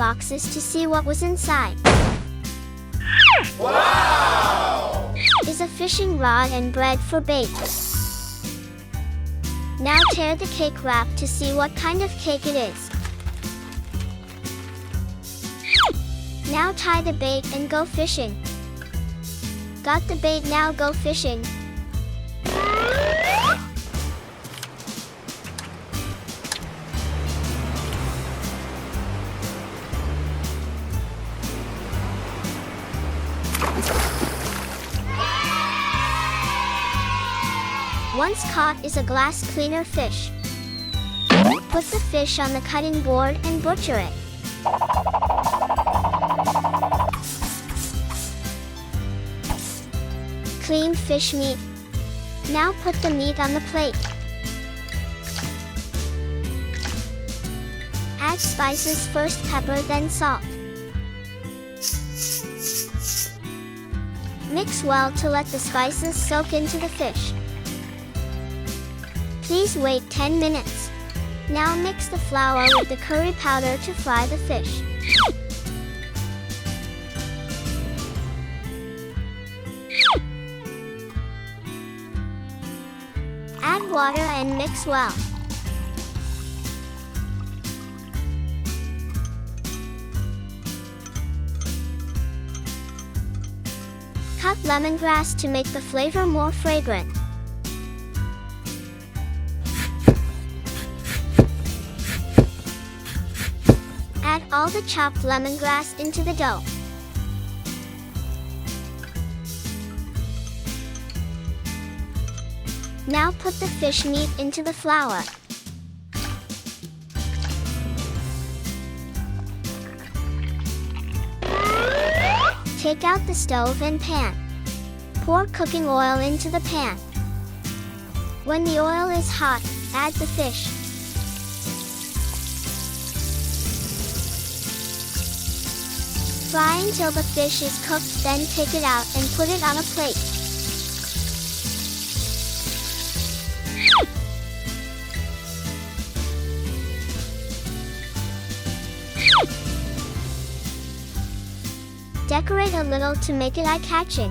boxes to see what was inside. Wow! Is a fishing rod and bread for bait. Now tear the cake wrap to see what kind of cake it is. Now tie the bait and go fishing. Got the bait, now go fishing. Once caught is a glass cleaner fish. Put the fish on the cutting board and butcher it. Clean fish meat. Now put the meat on the plate. Add spices, first pepper, then salt. Mix well to let the spices soak into the fish. Please wait 10 minutes. Now mix the flour with the curry powder to fry the fish. Add water and mix well. Cut lemongrass to make the flavor more fragrant. Add all the chopped lemongrass into the dough. Now put the fish meat into the flour. Take out the stove and pan. Pour cooking oil into the pan. When the oil is hot, add the fish. Fry until the fish is cooked, then take it out and put it on a plate. Decorate a little to make it eye-catching.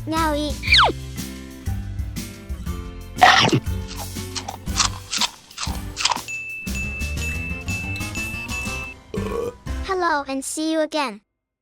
Now eat. Hello and see you again.